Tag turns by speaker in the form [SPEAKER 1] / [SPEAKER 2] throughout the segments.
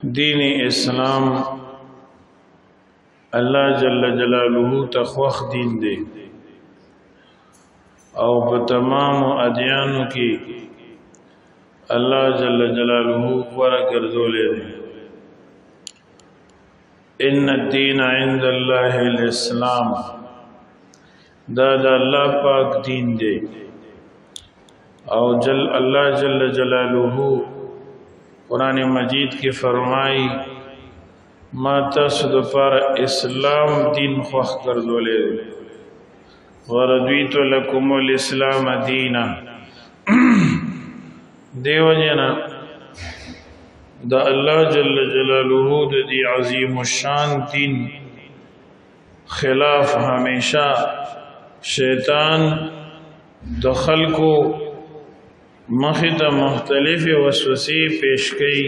[SPEAKER 1] دین اسلام الله جل جلاله تخوخ دین دی او په تمام ادیانو کې الله جل جلاله ورا ګرځولې دی. ان الدین عند الله الاسلام، دا د الله پاک دین دی او الله جل جلاله قرآن مجید کی فرمائی ما تاسو د پر اسلام دین خوخ ګرځولې ورضیت لکم الاسلام دینا. دیو جنا دا الله جل جلاله د دی عظیم الشان دین خلاف ہمیشہ شیطان د خلقو مخیط مختلف وسوسې پیش کئی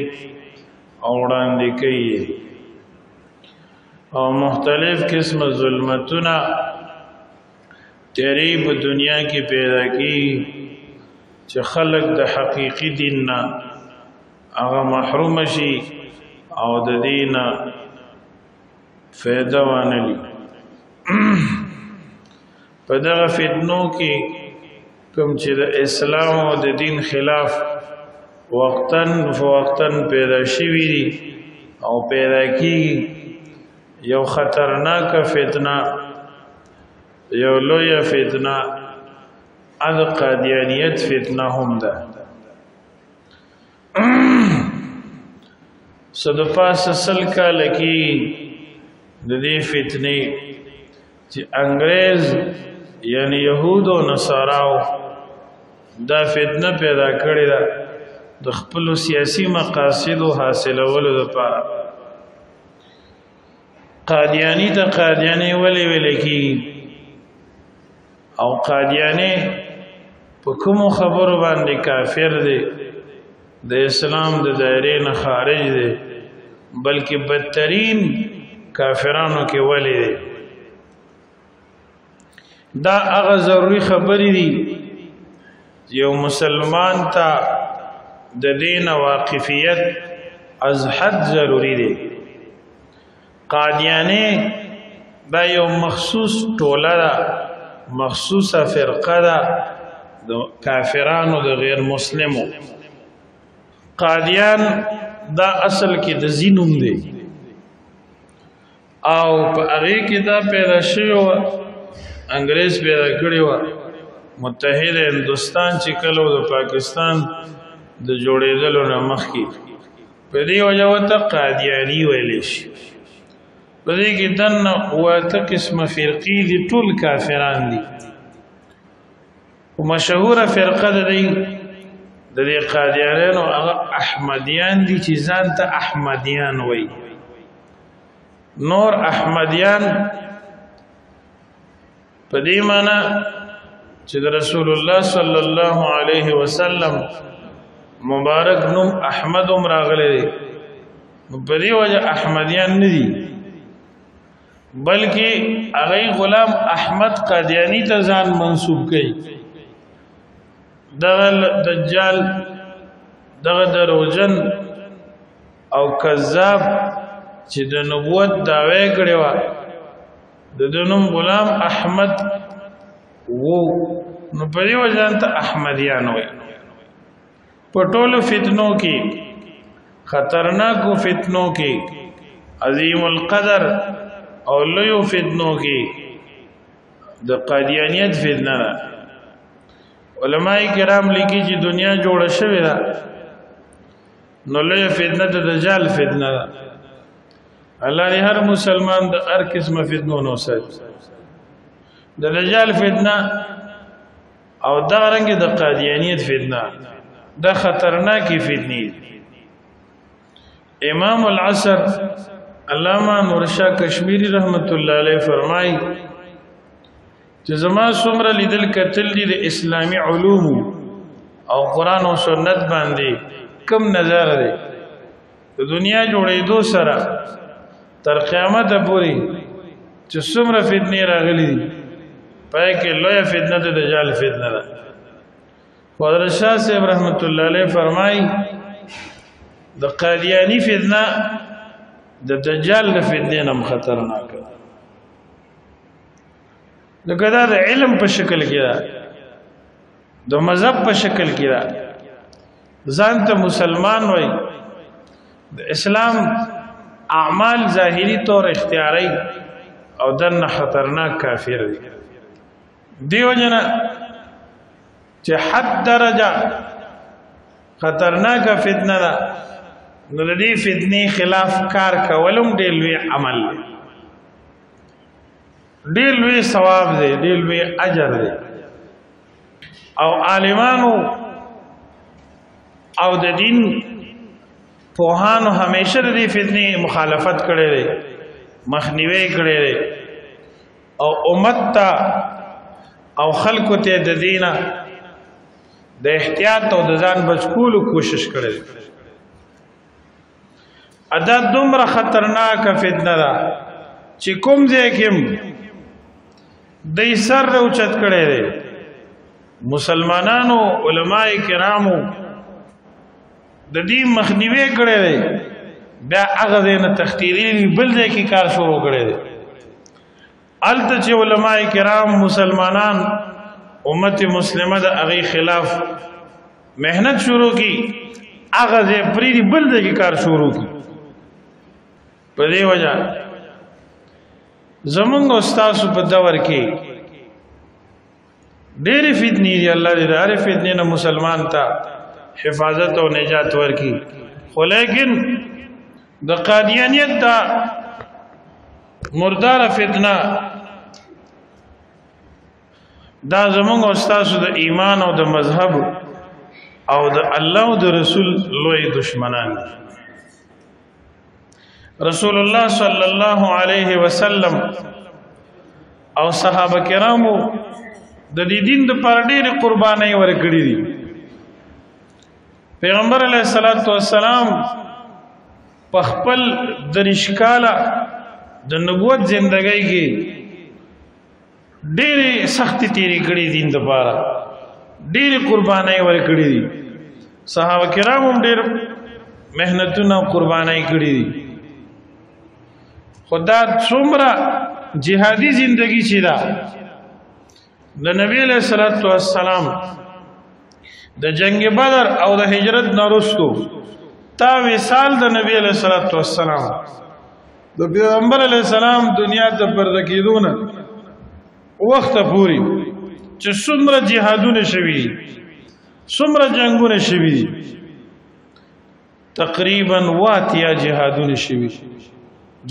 [SPEAKER 1] او وړاندې کئی او مختلف قسم ظلمتونه تیری په دنیا کې پیدا کی چې خلق د حقیقی دین نه هغه محروم شي او د دین فائدہ وانلی. په دغه فتنو کې کوم چې د اسلام او د دین خلاف وقتاً فوقتاً پیدا شوي دي او پیدا کیږي، یو خطرناک فتنه، یو لویه فتنه د قادیانیت فتنه هم ده. صدفاس سل کال کې د دې فتنې چې انګریز یعنی یهود او نصاراو دا فتنه پیدا کړې ده د خپل سیاسی مقاصد حاصلولو لپاره. قادیانی ته قادیانی ولې کی او قادیانی په کوم خبرو باندې کافر دی، د اسلام د دایره نه خارج دی، بلکې بدترین کافرانو کې ولې دی. دا هغه ضروری خبرې دي یو مسلمان ته د دین واقفیت از حد ضروری دی. قادیانه دا یو مخصوص ټوله ده، مخصوصه فرقه ده د کافرانو د غیر مسلمو. قادیان دا اصل کې د زینوم دی او په هغه کې دا پیدا شوی انګریز پیدا کړی و. متحد هندوستان چې کله د پاکستان د جوړېدلو نه مخکې په دې وجه ورته قادیانی ویلی شي. په دې کې دننه اوته قسمه فرقې دي، ټول کافران دي. مشهوره فرقه د دې قادیانانو هغه احمدیان دي چې ځان ته احمدیان وایي. نور احمدیان په دې معنی چې د رسول الله صلی الله علیه وسلم مبارک نوم احمد هم راغلی دی، په دې وجه احمدیان نه دي، بلکې هغه غلام احمد قادیانی ته ځان منسوب کوي. دغه دجال، دغه دروژن او کذاب چې د نبوت دعوی کړی و، د نوم غلام احمد وو، نو په دې وجه ته احمدیان وایي. په ټولو فتنو کې، خطرناکو فتنو کې، عظیم القدر او لویو فتنو کې د قادیانیت فتنه ده. علماء کرام لیکي چې دنیا جوړه شوې ده نو لویه فتنه د دجال فتنه ده. الله دې هر مسلمان د هر قسمه فتنو نو ساتي. د دجال فتنه او دغه رنګ د قادیانیت فتنه دا خطرناکې فتنې دي. امام العصر علامه نورشاه کشمیری رحمت الله علیه فرمایي چې زما څومره لیدل کتل دي د اسلامی علوم او قرآن او سنت باندې کم نظر دی د دنیا جوړېدو سره تر قیامت پورې چې څومره فتنې راغلي دي، پای کې لویه فتنه د دجال فتنه ده. حضرت شاہ صاحب رحمت الله علیه فرمایي د قادیانی فتنه د دجال د فتنې نه خطرناک ده. لکه دا د علم په شکل کې ده، د مذهب په شکل کې ده، ځان ته مسلمان وای، د اسلام اعمال ظاهری طور اختیاري او دنه خطرناک کافر دی. دیو جنا چې حد درجه خطرناک فتنه ده، نو د دې فتنې خلاف کار کولم ډېر لوی عمل دی، ډېر لوی ثواب دی، ډېر لوی اجر دی. او عالمانو او د دین پوهانو همیشه د دې فتنې مخالفت کړی دی، مخنیوی کړی دی، او امت ته او خلکو ته د دینه د احتیاط او د ځان بچکولو کوشش کړی دی. ادا دومره خطرناک فتنه ده چې کوم ځای کې د سر اوچت کړی دی. مسلمانانو علماء کرامو د دې مخنیوی کړی دی، بیا هغه ځای نه تختیدي بل ځای کې کار شروع کړی دی. هلته چې علماء کرام مسلمانان امت مسلمه د هغې خلاف محنت شروع کی، هغه ځای پرېږدي بل ځای کې کار شروع کی. په دې وجه زمونږ او ستاسو په دور کې ډېرې فتنې دي. الله دې د هرې فتنې نه مسلمان ته حفاظت او نجات ورکړي. خو لیکن د قادیانیت دا مرداره فتنه دا زمونږ او ستاسو د ایمان او د مذهب او د الله او د رسول لوی دشمنان دي. رسول الله صلی الله علیه وسلم او صحابه کرامو د دې دین د پر ډېرې قربانۍ ورکړي دي. پیغمبر علیه الصلاۃ والسلام په خپل دریش کاله د نبوت زندګۍ کې ډېرې سختي تیرې کړې دین لپاره، ډېرې قربانۍ ورکړي دي. صحابه کرام هم ډېر محنتونه او قربانۍ کړي دي. خدا څومره جهادي زندگی چې ده د نبی علیہ الصلوۃ والسلام د جنگ بدر او د هجرت نه وروسته تا وصال د نبی علیہ الصلوۃ والسلام د پیغمبر علیہ السلام دنیا ته پرده کېدونه وخت پوری چې څومره جهادونه شوي، څومره جنگونه شوي، تقریبا 80 جهادونه شوي،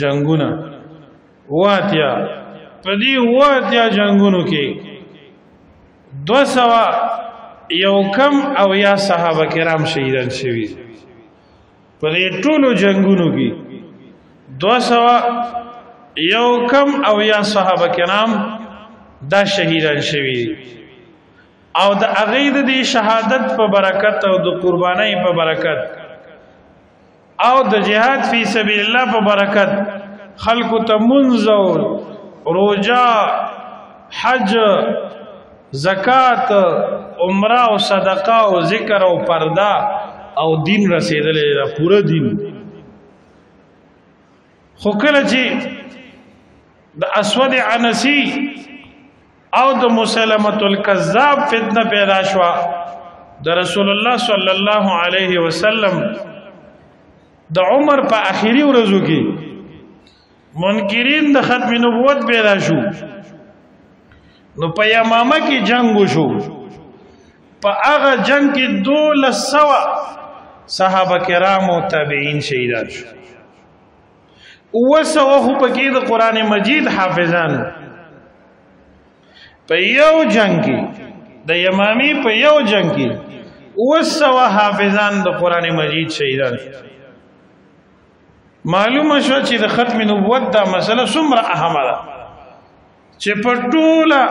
[SPEAKER 1] جنگونه 80. په دې 80 جنگونو کې 200 یو کم او یا صحابه کرام شهیدان شوي. په دې ټولو جنگونو کې 200 یو کم او یا صحابه کرام دا شهیدان شوي. او د هغې د دې شهادت په برکت او د قربانۍ په برکت او د جهاد فی سبیل الله په برکت خلکو ته منځ او روجا، حج، زکات، عمره او صدقه او ذکر او پرده او دین رسیدلی دا پوره دین. خو کله چې د اسود عنسی او د مسلمة الکذاب فتنه پیدا شوه، د رسول الله صلی الله علیه وسلم د عمر په آخري ورځو کې منکرین د ختم نبوت پیدا شو. نو په یمامه کې جنگ وشو. په هغه جنگ کې 1200 صحابه کرام او تابعین شهیدان شو. 200 خو پکې د قران مجید حافظان په یو جنگ کې د یمامی په یو جنگ کې 200 حافظان د قران مجید شهیدان شو. معلومه شو چې د ختم نبوت دا مسله څومره اهمه ده چې په ټوله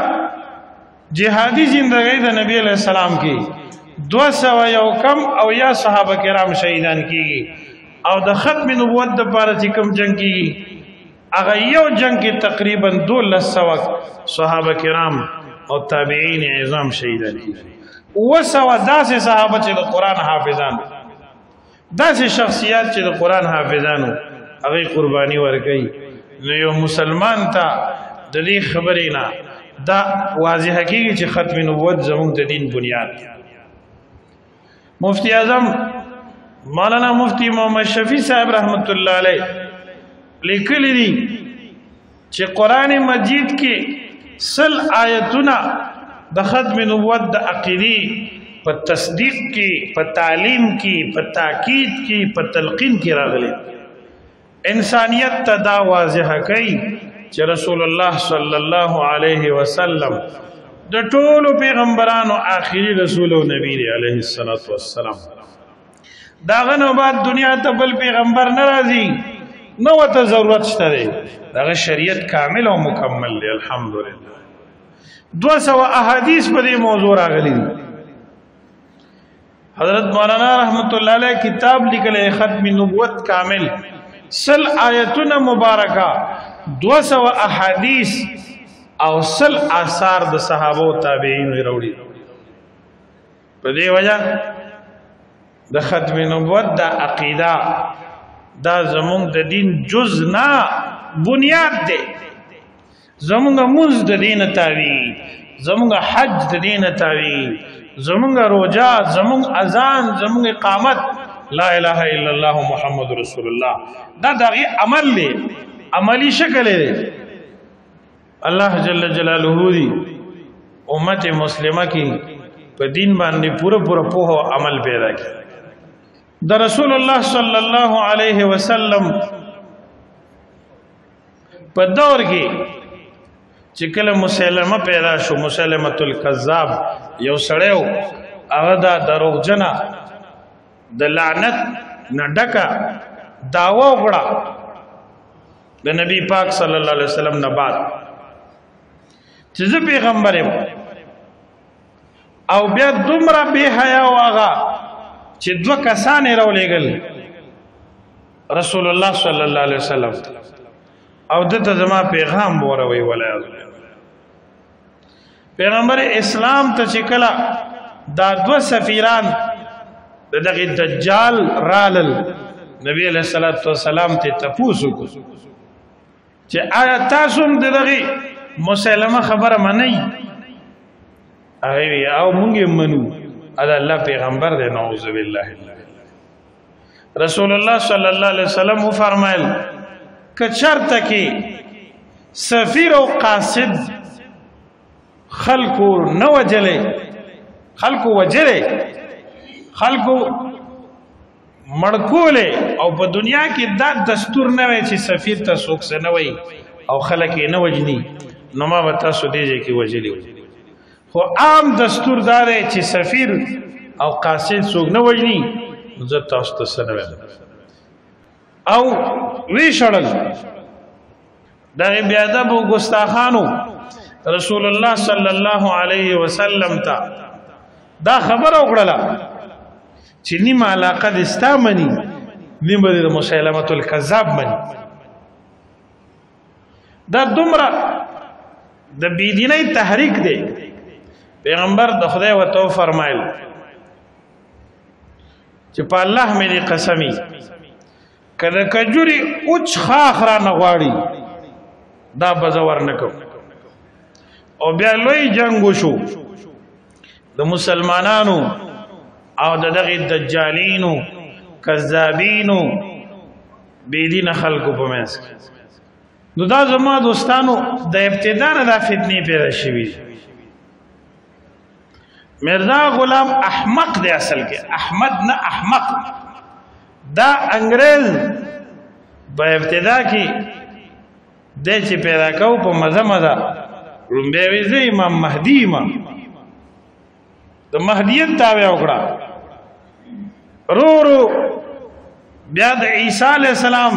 [SPEAKER 1] جهادي زندګۍ د نبی علیہ السلام کې 200 یو کم او یا صحابه کرام شهیدان کیږي. او د ختم نبوت د پاره چې کوم جنگ کیږي هغه یو جنگ کې تقریبا 1200 صحابه کرام او تابعین عظام شهیدان کیږي. 200 داسې صحابه چې د قران حافظان داسې شخصیات چې د قرآن حافظانو هغه قرباني ورکوي نو یو مسلمان ته د دې خبرې نه دا واضح کېږي چې ختم نبوت زموږ د دین بنیاد. مفتی اعظم مولانا مفتی محمد شفیع صاحب رحمت الله علیه لیکلی دي چې قرآن مجید کې 100 آیتونه د ختم نبوت د عقیدې په تصدیق کې، په تعلیم کې، په تاکید کې، په تلقین کې راغلي. انسانیت ته دا واضح کوي چې رسول الله صلی الله علیه وسلم د ټولو پیغمبرانو آخري رسول او نبی دی علیه الصلاۃ والسلام. داغه نو بعد دنیا ته بل پیغمبر ناراضي نو ته ضرورت شته دی. داغه شریعت کامل او مکمل دی الحمدلله. 200 احادیث په دې موضوع راغلي. حضرت مولانا رحمت الله علیه کتاب لیکلی ختم نبوت کامل 100 آیتونه مبارکه، 200 احادیث او 100 آثار د صحابه او تابعین وروړي. په دې وجه د ختم نبوت د عقیده دا زمونږ د دین جز نه بنیاد دی. زمونږ مونځ د دین تاوی، زمونږ حج د دین تاوی، زمونږ روجا، زمونږ اذان، زمونږ اقامت لا اله الا الله محمد رسول الله دا دغه عمل دی، عملی شکل دی. الله جل جلاله دی امت مسلمه کی په دین باندې پورا په عمل پیدا کړي. د رسول الله صلی الله علیه وسلم په دور کې چې کله مسلمه پیدا شو، مسلمه الکذاب یو سړیو هغه دا دروغجنه د لعنت نه ډکه دعوا وکړه د نبی پاک صلی الله علیه وسلم نه بعد چې زه پیغمبر یم، او بیا دومره بے حیا واغه چې 2 کسان یې راولېږل رسول الله صلی الله علیه وسلم او دته زما پیغام وروي ولایت پیغمبر اسلام ته چې کله دا 2 سفیران دغه دجال رالل نبی علیہ الصلوۃ والسلام ته تپوسو کو چې آیا تاسو هم دغه مسلمه خبره منئ؟ هغه او مونږ منو ادا الله پیغمبر دی. نعوذ بالله. رسول الله صلی الله علیه وسلم فرمایل که چرته کې سفیر او قاصد خلقو نه وجلې، خلقو وجلې، خلقو مړکولې، او په دنیا کې دا دستور نه وي چې سفیر ته څوک څه نه وي او خلک یې نه وجني، نو ما به تاسو دې کې وجلې. خو عام دستور دار چې سفیر او قاصد څوک نه وجني، زه تاسو ته څه نه وایم. او وی شړل دغه بی ادب او ګستاخانو رسول الله صلی الله علیه وسلم ته دا خبر وکړه چې نیمه علاقه د استامنی، نیمه د مسلمه الکذاب منی. دا دومره د بيدینۍ تحریک دی. پیغمبر د خدای وتو فرمایل چې په الله مې دې قسمی کله کجوري اوچ خاخ را نغواړي دا بزور نکو. او بیا لوی جنگ وشو د مسلمانانو او دغه دجالینو کذابینو بيدین خلقو په منځ کې. نو دا زما دوستانو د ابتدا نه دا فتنې پیدا شوې. مرزا غلام احمق دی اصل کې، احمد نه احمق. دا انګريز په ابتدا کې د چې پیدا کو په مزه لومبه وی زه امام مهدی ما د مهدیت دعوی وکړه. رو بیا د عیسی علی السلام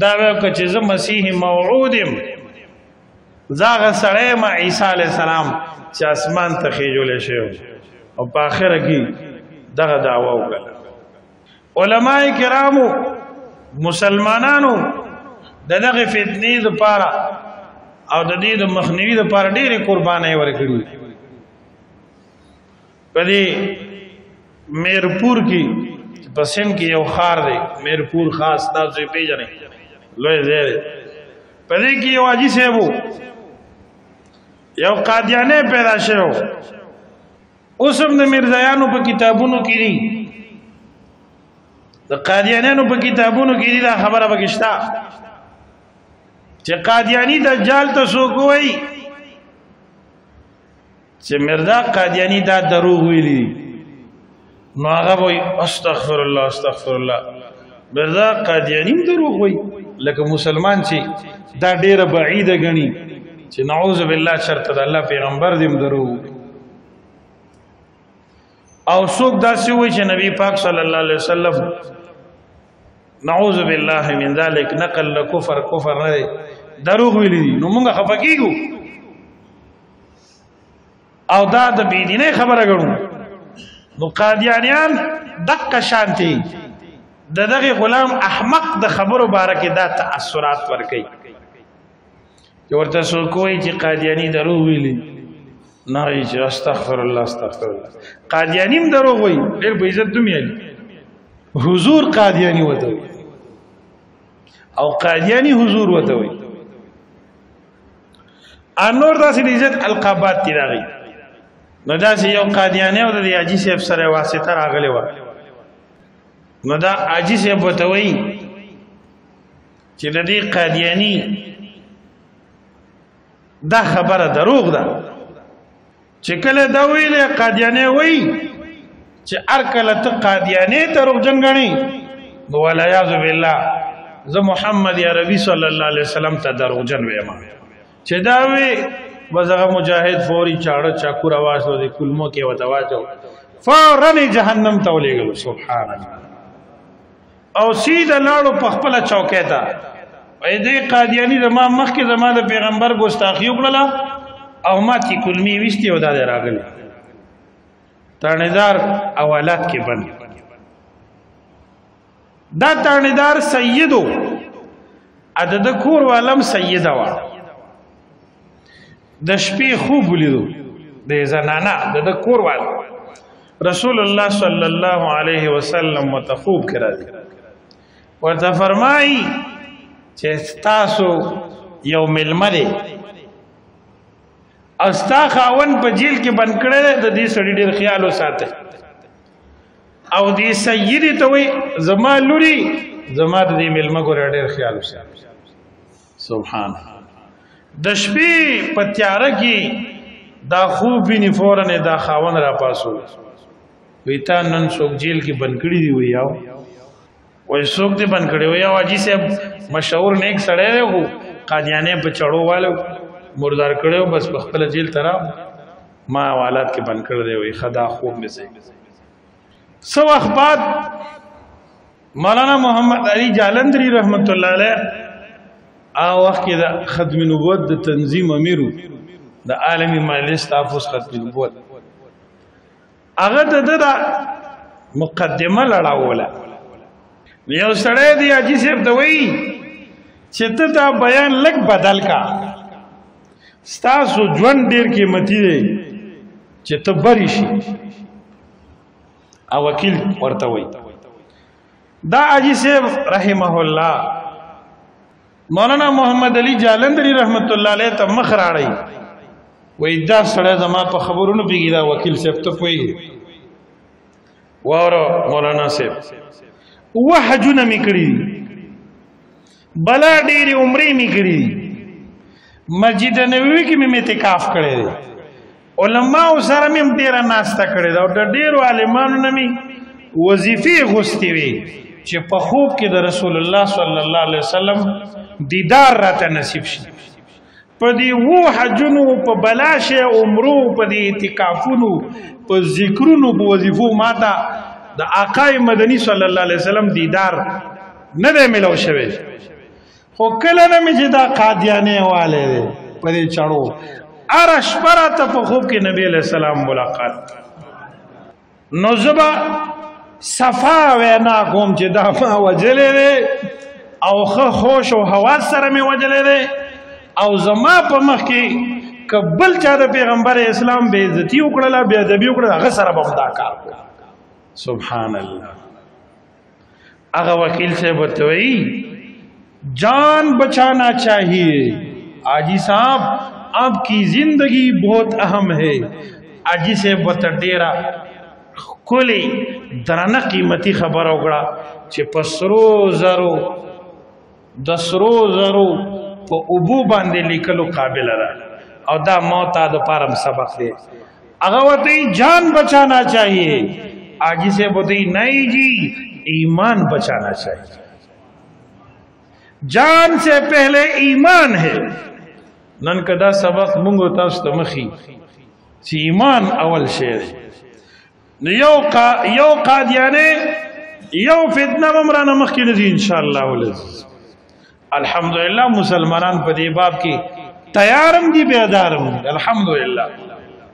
[SPEAKER 1] دعوی وکړه چې زه مسیح موعود یم، زاغه سړی ما عیسی علی السلام چې اسمان ته خېجول شي، او په اخره کې دغه دعوا وکړه. علماء کرامو مسلمانانو دغه فتنې لپاره او د دې د مخنیوي لپاره ډېرې قربانۍ ورکړي. په دې میرپور کې په سند کې یو ښار دی میرپور خاص تاسو یې پیژنئ لوی ځای دی په دې کې یو حاجي صاحب و یو قادیانی پیدا شوی اوس هم د میرزایانو په کتابونو کې دي د قادیانیانو په کتابونو کې دي دا خبره پکې شته چې قادیانی دجال ته څوک وایي چې مرزا قادیانی دا دروغ ویلي نو هغه وایي استغفر الله استغفر الله مرزا قادیانی هم دروغ وایي لکه مسلمان چې دا ډیره بعیده ګڼي چې نعوذ بالله شرط د الله پیغمبر دې هم دروغ او څوک داسې وایي چې نبی پاک صلی الله علیه وسلم نعوذ بالله من ذلك نقل کفر کفر نه دی دروغ ویلي دي نو موږ خفه کیږو او دا د بېدینۍ خبره ګڼو نو قادیانیان دقه شانتي د دغه غلام احمق د خبرو باره کې دا تاثرات ورکوي چې ورته څوک وایي چې قادیاني دروغ ویلي نه وایي چې استغفر الله استغفر الله قادیاني هم دروغ وایي ډېر په عزت دوم یالي حضور قادیاني وته وایي او قادیاني حضور وته وایي انور داسې د عزت القابات دي راغلي نو داسې یو قادیانی او د حاجي صاحب سره واسطه راغلی وه نو دا حاجي صاحب ورته وایي چې د دې قادیاني دا خبره دروغ ده چې کله دا ویلې قادیانی وایي چې هر کله ته قادیانی دروغجن ګڼې نو والعیاذ بالله زه محمد عربي صلی الله علیه وسلم ته دروغجن ویم چې دا وی وزغه مجاهد فوري چاړه چاکو راواسلو د کلمو کې وته واچو فورن جهنم ته ولېګل سبحان الله او سیده لاړو په خپل چوکۍ ته وای دې قادیانی زما مخکې زما د پیغمبر ګستاخی وکړه او ما تی کلمی وشتي او دا راغلی تانیدار اولاد کې بند دا تانیدار سیدو عدد کور والم سیده وا د شپې خوب ولیدو د زنانه د کور وال رسول الله صلی الله علیه وسلم متخوب کړه ورته فرمایي چې تاسو یو ملمره استا خاون په جیل کې بند کړی د دې سړي ډېر خیال وساته او دې سیدی ته وایي زما لوري زما د دې ملمه ګوره ډېر خیال وساته سبحان د شپې په تیاره کې دا خوب ویني فورن دا خاون را پاسو وی تا نن څوک جیل کې بند کړي دی ویاو وای څوک دې بند کړي ویاو حاجي صاحب مشهور نیک سړی دی خو قادیانې په چړو والو مردار کړو بس په خپل جیل ته را ما حوالات کې بند کړی دی وی خدا خوب مې سي سو وخت بعد مولانا محمد علي جالندری رحمت الله علیه او وخت کې د ختم نبوت د تنظیم امیرو د عالمي مجلس تحفظ ختم نبوت هغه د مقدمه لړاوله یو سړی دی حاجي صاحب ته وایي چې ته دا بیان لږ بدل کا ستاسو ژوند ډېر قیمتي دی چې ته بری شي او وکیل ورته وایي دا حاجي صاحب رحمه الله مولانا محمد علي جالندری رحمت الله علیه ته مخ راړی وای دا سړی زما په خبرونو پیږي دا وکیل صاحب ته پوهیږي واوره مولانا صاحب وحجونه می کړي بلا ډېرې عمرې می کړي مسجد نبوي کې مې اعتکاف کړی دی علماو سره مې ډېره ناسته کړې ده او د ډېرو عالمانو نه مې وظیفې غوستې وې چې په خوب کې د رسول الله صلی الله علیه وسلم دیدار راته نصیب شي په دې وو حجونو په بلاشه عمرو په دې اعتکافونو په ذکرونو په وظیفو ماته د آقای مدني صلی الله علیه وسلم دیدار نه دی ملو شوی خو کله نه مې چې دا قادیانې والے دی په دې چړو هره شپه راته په خوب کې نبی علیه السلام ملاقات نو زه به صفا وینا کوم چې دا ما وجلی دی او ښه خوش او حواس سره مې وجلی دی او زما په مخ کې که بل چا د پیغمبر اسلام بې عزتي وکړله بې ادبي وکړله هغه سره به هم دا کار کوم سبحان الله اغا وکیل سے بتوئی جان بچانا چاہیے آجی صاحب آپ کی زندگی بہت اہم ہے آجی سے بت ڈیرا کلی درانه قیمتی خبر وکړه چې په سرو زرو د سرو زرو په اوبو باندې لیکلو قابل را او دا موت د پارم سبق دی هغه وته جان بچانا چاہیے آجی سے بوتی نہیں جی ایمان بچانا چاہیے جان سے پہلے ایمان ہے نن کدا سبق مونږ تاسو ته مخي چې ایمان اول شی یو قادیانه یو فتنه عمرانه مخکې نزي ان شاء الله ولز الحمدلله مسلمانان په دې باب کې تیارم دي بیدارم الحمدلله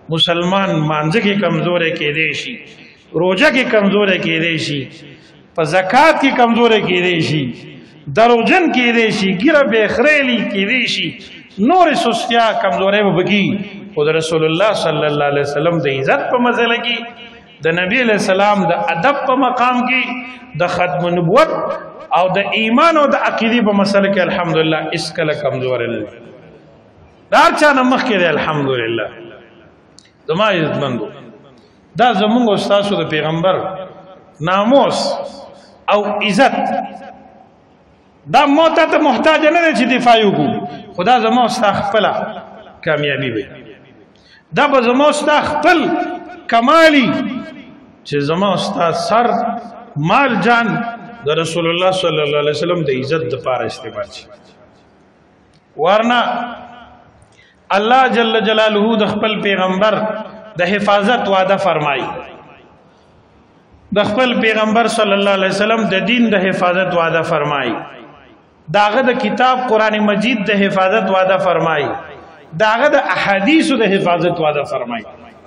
[SPEAKER 1] مسلمان مانځه کې کمزورې کې دي شي روزه کې کمزورې کې دي شي په زکات کې کمزورې کې دي شي دروژن کې دي شي ګیره به خریلی کې دي شي نور سستیا کمزورې وبکی خود رسول الله صلی الله علیه وسلم د عزت په مزله کې د نبی علیہ السلام د ادب په مقام کې د ختم نبوت او د ایمان او د عقیدې په مسله کې الحمدلله اس کله کمزور نه دار چا نه مخ کې الحمدلله زما عزتمندو دا زمونږ استاد د پیغمبر ناموس او عزت دا موت ته محتاج نه دی چې دفاع وکړو خدا زما استاد خپل کامیابی وي دا به زما استاد خپل کمالی چې زما استاد سر مال جان د رسول الله صلی الله علیه وسلم د عزت د پاره استعمال شي ورنه الله جل جلاله د خپل پیغمبر د حفاظت وعده فرمایي د خپل پیغمبر صلی الله علیه وسلم د دین د حفاظت وعده فرمایي داغه د کتاب قران مجید د حفاظت وعده فرمایي داغه د احادیث د حفاظت وعده فرمایي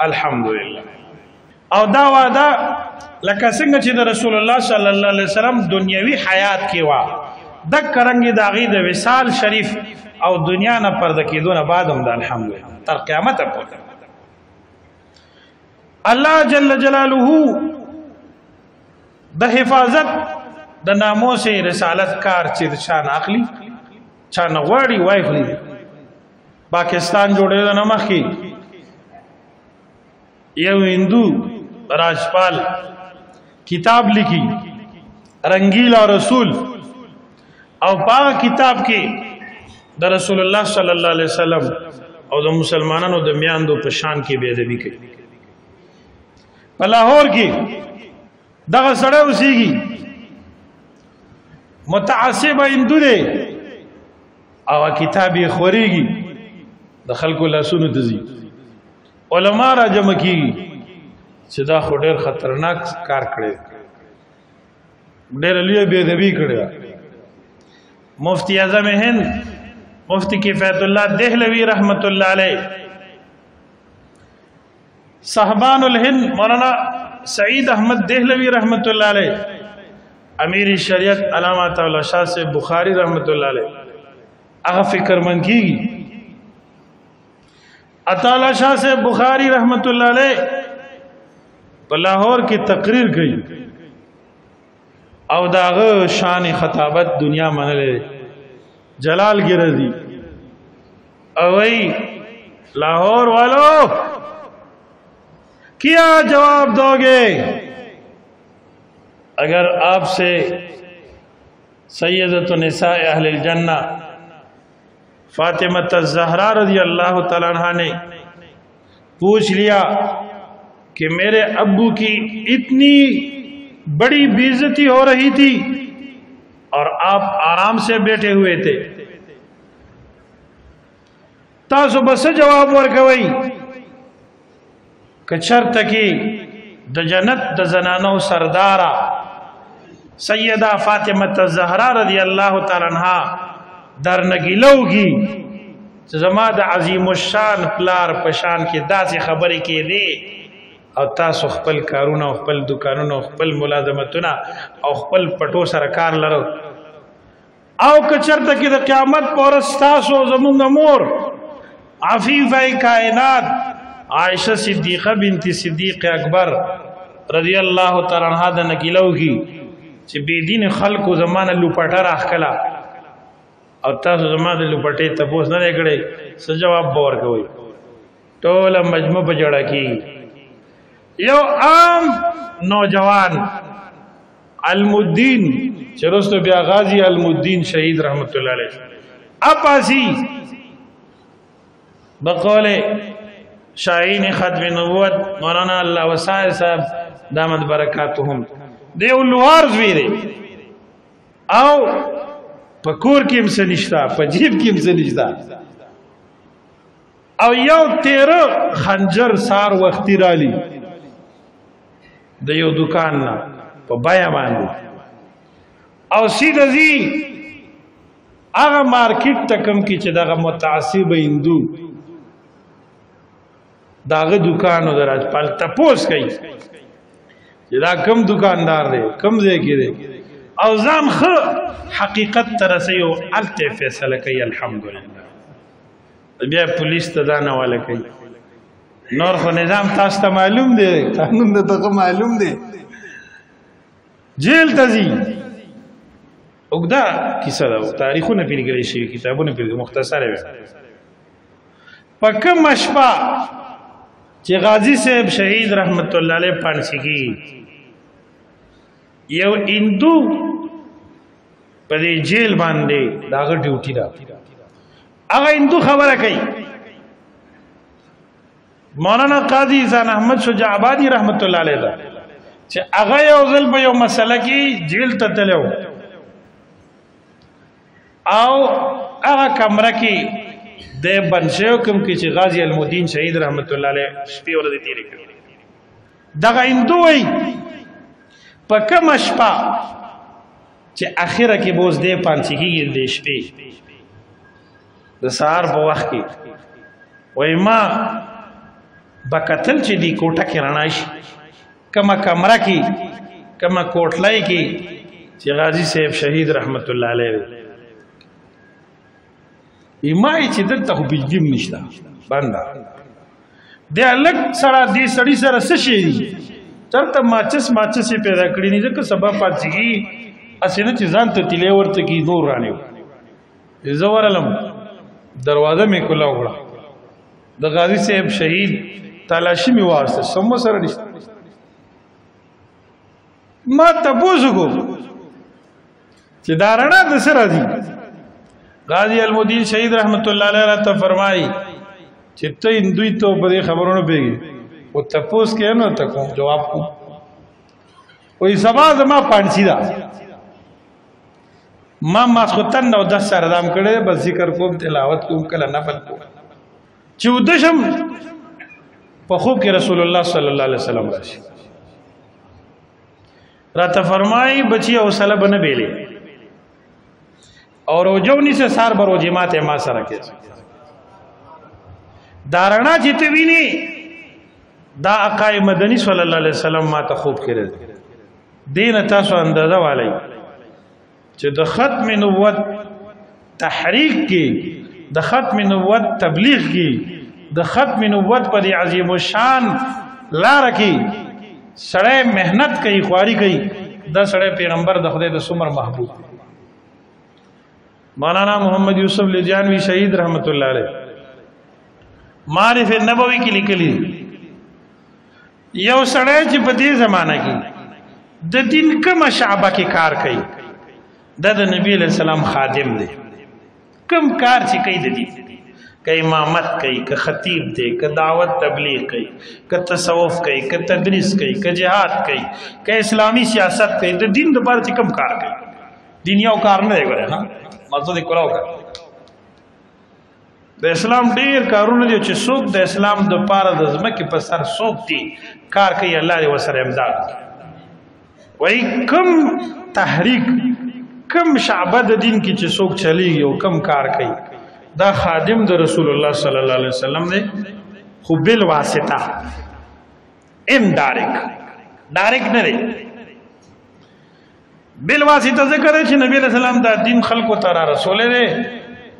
[SPEAKER 1] الحمدلله او دا وعده لکه څنګه چې د رسول الله صلی الله علیه وسلم دنیوي حیات کې وا د کرنګي داغي د وصال شریف او دنیا نه پرده کېدونه بعد هم د الحمدلله تر قیامت پورې الله جل جلاله د حفاظت د ناموس رسالت کار چې شان اخلي چا نغواړي وای خو پاکستان جوړېده نه مخکې یو هندو راجپال کتاب لکھی رنگیلا رسول او پاک کتاب کې د رسول الله صلی الله علیه وسلم او د مسلمانانو د میاندو په شان کې بے ادبی کوي په لاهور کې دغه سړی اوسېږي متعصب هندو دی او کتابي خوريږي د خلکو لاسونو ته ځي علما را جمع کیږي چې دا خو ډېر خطرناک کار کړی ډېر لوی بے ادبي کړی مفتی اعظم هند مفتی کفایت الله دهلوی رحمت الله علیه صاحبان الهند مولانا سعید احمد دهلوی رحمت الله علیه امیر شریعت علامہ تعالی شاہ سے بخاری رحمت الله علیه هغه فکر من کیږي اطالا شاہ سے بخاری رحمت اللہ علیہ په لاہور کی تقریر کړي او داغه شان خطابت دنیا منلې جلال گرزی اوئی لاہور والو کیا جواب دو گے اگر آپ سے سیدۃ النساء اہل الجنہ فاطمہ الزہرا رضی اللہ تعالیٰ عنہ نے پوچھ لیا کہ میرے ابو کی اتنی بڑی بے عزتی ہو رہی تھی اور آپ آرام سے بیٹھے ہوئے تھے تاسو بس جواب ورکوي کچرت کی د جنت د زنانو سردارا سیدہ فاطمہ الزہرا رضی اللہ تعالی عنہا در نگیلوگی زما د عظیم الشان پلار پشان کی داسې خبرې کې دی او تاسو خپل کارونه او خپل دکانونه او خپل ملازمتونه او خپل پټو سرکار لرو او کچرته کې د قیامت پر تاسو زمونږ مور عفیفه کائنات عائشہ صدیقہ بنت صدیق اکبر رضی اللہ تعالی عنہا د نکیلو کی چې بېدین خلکو زمانه لوپټه راښکله او تاسو زما د لوپټې تپوس نه دی کړی څه جواب به ورکوئ ټوله مجموع په جوړه کېږي یو عام نوجوان علمالدین چې وروسته بیا غازی علمالدین شهید رحمت الله علیه اپاسی بقول شاہین ختم نبوت مولانا اللہ وسائل صاحب دامت برکاتهم دیو لوار زوی دی او په کور کې هم څه نشته په جیب کې هم څه نشته او یو تیره خنجر سار وختي رالی د یو دکان نه په بیه باندې او سیده ځي هغه مارکیټ ته کوم کې چې دغه متعصب هندو داغه دکان او راجپال تپوس کوي چې دا کم دکاندار دی کم ځای کې دی او ځان خو حقیقت ته رسوي او هلته فیصله کوي الحمدلله بیا پولیس ته دا نه واله کوي نور خو نظام تاسو ته معلوم دی قانون د دغه معلوم دی جیل ته ځي اوږده کیسه ده تاریخونه پرې لیکلی شوي کتابونه پرې مختصره وي په کومه شپه چې غازی صاحب شهید رحمت الله علیه پانسی کی یو هندو په دې جیل باندې داغه ډیوټي ده هغه هندو خبره کوي مولانا قاضی حسین احمد شجاع آبادی رحمت الله علیه ده چې هغه یو ځل په یو مسله کې جیل ته تلو او هغه کمره کې د بنشو کوم کې چې غازی علمالدین شهید رحمت الله علیه شپې ورځې تیرې کړې دغه هندو وایي په کومه شپه چې اخره کې بوز دې پانسی کېږي د شپې د سهار په وخت کې وایي ما به کتل چې دې کوټه کې رڼا شي کومه کمره کې کومه کوټلۍ کې چې غازی صاحب شهید رحمت الله علیه ایمای چې دلته خو بجلی هم نشته بنده دی الګ سره دې سړي سره څه شي دي چرته ماچس یې پیدا کړي نه ځکه سبا پاتېږي هسې نه چې ځان ته تیلی ورته کي نور رانیو زه ورغلم دروازه مې کله وکړه د غازي صاحب شهید تالاشي مې واخیسته سمو سره نشته ما تپوس وکړو چې دا رڼا د څه راځي غازی علمالدین شهید رحمت الله علیه ته فرمایي چې ته هندوی ته په دې خبرونو پیږي او تپوس کې نو ته کوم جواب کو وې سبا زما پانسی دا ما ماسختن نو 10 سره دام کړي بس ذکر کوم تلاوت کوم کله نفل کوم چې ودشم په خوب کې رسول الله صلی الله علیه وسلم راشي راته فرمایي بچي او صلی بنه بیلې اور روجونی سے سار برو جماعت ما سره کې دارنا چې ته ویني دا اقای مدنی صلی الله علیه وسلم ما ته خوب کړی دین تاسو اندازه والی چې د ختم نبوت تحریک کې د ختم نبوت تبلیغ کې د ختم نبوت پر عظیم الشان لار کې سړی مهنت کوي خواري کوي د سړی پیغمبر د خدای د سمر محبوب مولانا محمد یوسف لجانوی شہید رحمت اللہ علیہ معارف نبوی کی لکلی یو سڑے چې په دې زمانہ کې د دین کوم شعبہ کې کار کوي د نبی علیہ السلام خادم دی کم کار چې کوي د دې که امامت کوي که خطیب دی که دعوت تبلیغ کوي که تصوف کوي که تدریس کوي که جهاد کوي که اسلامی سیاست کوي د دین د بار چې کم کار کوي دین یو کار نه دی ګره ها مزه دې کولاو د اسلام ډیر کارونه دي چې څوک د اسلام د پاره د ځمکې په سر څوک دي کار کوي الله دې وسره امداد وای کم تحریک کم شعبه د دین کې چې څوک چلیږي او کم کار کوي دا خادم د رسول الله صلی الله علیه وسلم دی خو بل واسطه ام ډایرک نه دی بل واسطه ذکر چې نبی علیہ السلام دا دین خلقو ته را رسول دی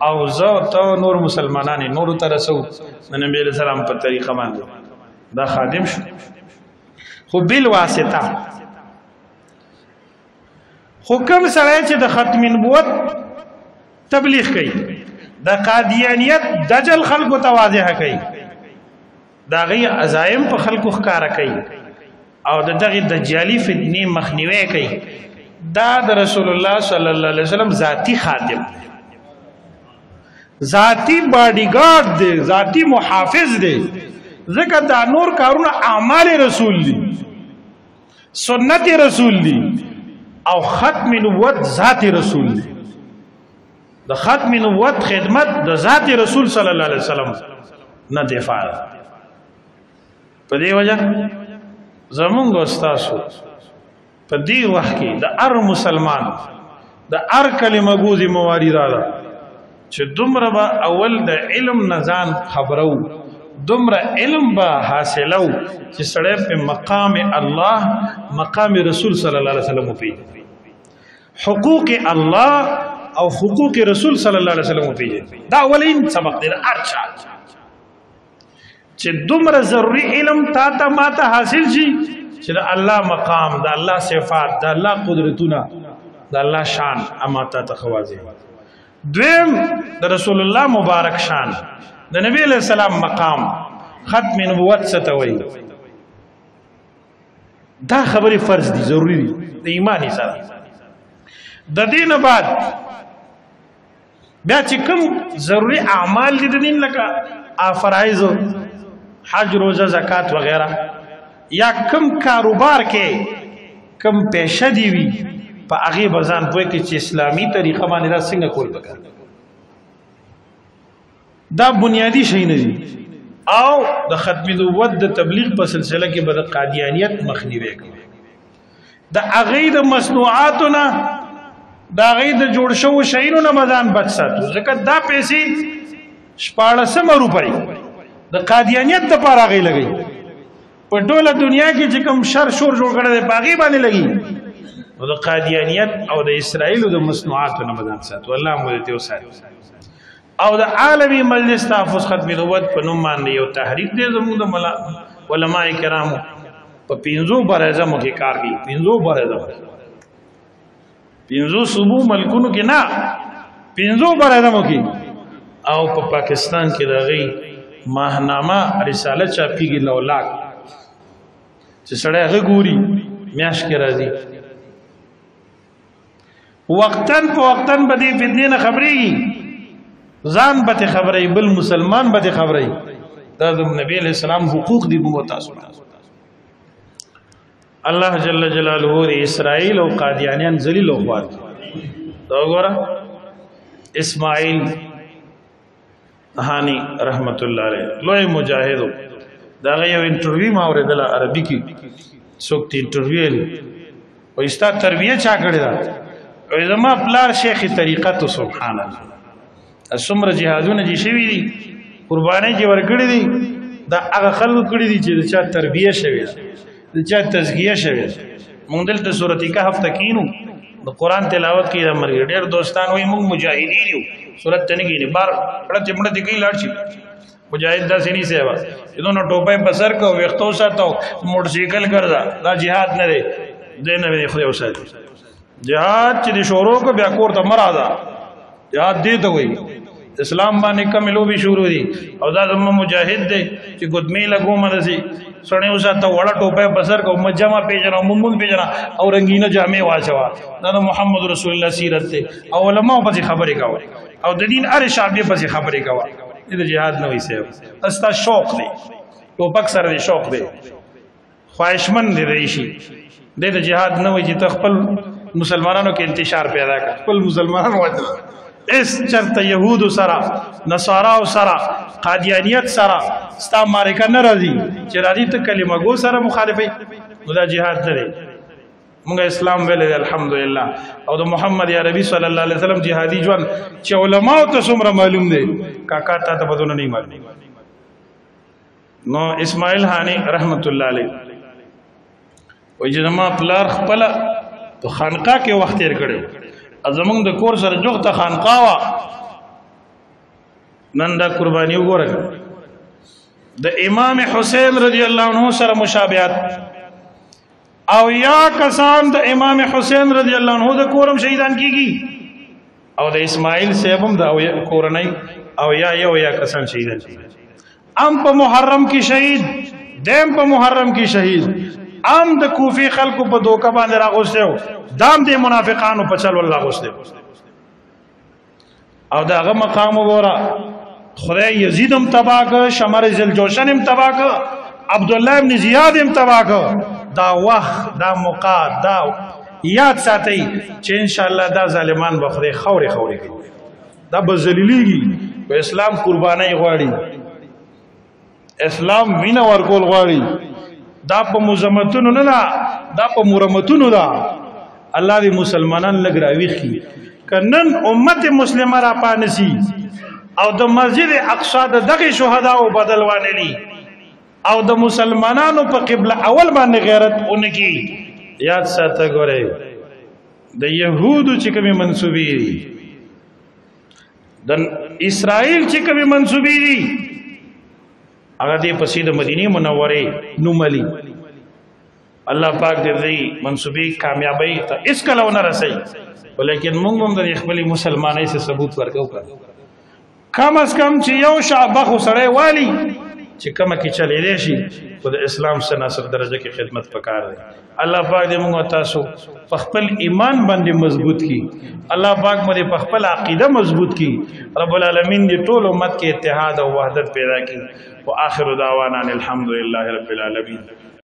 [SPEAKER 1] او زه ته نور مسلمانان نور ته رسو نبی علیہ السلام په طریقه باندې دا خادم شو خو بل واسطه خو کوم سړی چې د ختم نبوت تبلیغ کوي د قادیانیت دجل خلکو ته واضح کوي دا غي عزایم په خلکو ښکارا کوي او دغه دجالی فتنې مخنیوي کوي دا د رسول الله صلی الله علیه وسلم ذاتی خادم ذاتی باډیګارد دی ذاتی محافظ دی ځکه دا نور کارونه اعمال رسول دي سنت رسول دي او ختم نبوت ذات رسول دی د ختم نبوت خدمت د ذات رسول صلی الله علیه وسلم نه دفاع په دې وجه زمونږ استادو په دې وخت کې د هر مسلمان د هر کلمه ګوزي مواریدا ده چې دومره به اول د علم نزان خبرو دومره علم به حاصلو چې سړی په مقام الله مقام رسول صلی الله علیه وسلم په حقوق الله او حقوق رسول صلی الله علیه وسلم په دا اولین سبق دی ارچا چې دومره ضروری علم تا ته ماته حاصل شي چې د الله مقام د الله صفات د الله قدرتونه د الله شان اماته تخوازي دویم د رسول الله مبارک شان د نبی علیہ السلام مقام ختم نبوت ستوي دا خبره فرض دي ضروری دي د ایمانی سره د دین بعد بیا چې کوم ضروری اعمال دي د دین لکه فرایض حج روزه زکات وغیرہ یا کم کاروبار کې کم پیشه دی وی په هغه بزان پوي کې چې اسلامي طریقه باندې را څنګه کول پکار دا بنیادی شی نه دي او د ختم نبوت د تبلیغ په سلسله کې به د قادیانیت مخنیوي کوي د هغه د مصنوعاتونه دا غي د جوړ شو شینو نه مزان بچ ساتو ځکه دا پیسې 1400 روپۍ د قادیانیت لپاره غي لګي په ټوله دنیا کې چې کوم شر شور جوړ کړي په غي باندې لګي نو د قادیانیت او د اسرائیل د مصنوعاتو نه مزان ساتو الله مو دې وساتي او د عالمي مجلس تحفظ ختم نبوت په نوم باندې یو تحریک دی زموږ د علماء کرامو په 500 برازمو کې کار کوي 500 برازمو 500 صوبو ملکونو کې نه 500 برادمو کې او په پاکستان کې دغه ماهنامه رساله چاپیږي لولاک چې سړی هغه ګوري میاش کې راځي وقتن په وقتن باندې فتنې نه خبري ځان به خبري بل مسلمان به خبري دا د نبی علیہ السلام حقوق دي مو تاسو الله جل جلاله اسرائیل او قادیانیان ذلیل او خوار دا وګوره اسماعیل هانی رحمت الله علیه لوی مجاهد دا یو انټرویو ما اوریدل عربي کې څوک تی انټرویو او استا تربیه چا کړی دا او زما پلار شیخ طریقه تو سبحان الله اسمر جهادونه دي شوی دي قرباني چې ورګړي دي دا هغه خلکو کړی دي چې چا تربیه شوی د چا تزکیه شوی مونږ دلته سورۃ کهف تکینو د قران تلاوت کې د مرګ ډېر دوستان وي مونږ مجاهدین یو سورۃ تنګی نه بار پړه چمړه دی کی لاړ شي مجاهد دا سینی سیوا دونو ټوپې په سر کو وختو ساتو موټر سایکل ګرځا دا jihad نه دی دینه به خو یو سات jihad چې شورو کو بیا کور ته مراد jihad دی ته وي اسلام باندې کملو به شروع دي او دا زمو مجاهد دی چې ګدمې لګو مرسي سړی وساته وړه ټوپه بسر کو مجمع پیژنه ممون پیژنه او رنگینه جامې واچوا دا محمد رسول الله سیرت ته او علماء په خبرې کاوه او د دین ار شعبې په خبرې کاوه د جهاد نه ویسه استا شوق دی ټوپک سره دی شوق دی خواهشمند دی رئیسی د جهاد نه وي چې تخپل مسلمانانو کې انتشار پیدا کړ خپل مسلمانانو وځي اس چرته يهود سره نصارا سره قادیانیت سره ستا مارکه نه راځي چې راځي ته کلمه ګو سره مخالفي دا جهاد نه موږ اسلام ویل الحمدلله او د محمد عربي صلی الله علیه وسلم جهادي ژوند چې علما او ته څومره معلوم دي کاکا ته بدونه نه معلوم نو اسماعیل هانی رحمت الله علیه وای چې ما پلار خپل په خانقاه کې وخت تیر کړو زمونږ د کور سره جوخته خانقاه وا نن دا قرباني وګوره د امام حسین رضی الله عنه سره مشابهت او یا کسان د امام حسین رضی الله عنه د کورم شهیدان کیږي او د اسماعیل صاحبم د کورنۍ او یا کسان شهیدان کیږي ام په محرم کې شهید دیم په محرم کې شهید ام د کوفی خلکو په دوکه باندې راغوستو دام د منافقانو په چل والله غوستو او داغه مقام وګوره خدای یزیدم تباک شمر ذلجوشن هم تباک عبد الله ابن زیاد هم تباک دا وخت دا موقع دا یاد ساتي چې ان شاء الله دا ظالمان به خدای خوري دا به ذلیلیږي په اسلام قرباني غواړي اسلام وینه ورکول غواړي دا په مزمتونو نه دا په مرمتونو دا الله دې مسلمانان لګراوي خي کنن امت مسلمه را پانسي او د مسجد اقصا دغه شهدا او بدل وانلی او د مسلمانانو په قبله اول باندې غیرت اونکی یاد ساته ګوره د يهودو چې کومي منسوبي دي د اسرائیل چې کومي منسوبي دي هغه دې په سید مدینه منوره نوملي الله پاک دې منسوبي کامیابی ته اس کله ونه رسي ولیکن موږ هم د خپل مسلمانۍ څخه ثبوت ورکو کم از کم چې یو شعبه خو سره والی چې کومه کې چلے دی شي په اسلام سره ناصر درجه کې خدمت پکار دی الله پاک دې موږ تاسو په خپل ایمان باندې مضبوط کړي الله پاک موږ په خپل عقیده مضبوط کړي رب العالمین دې ټول امت کې اتحاد او وحدت پیدا کړي واخر دعوانا الحمد لله رب العالمین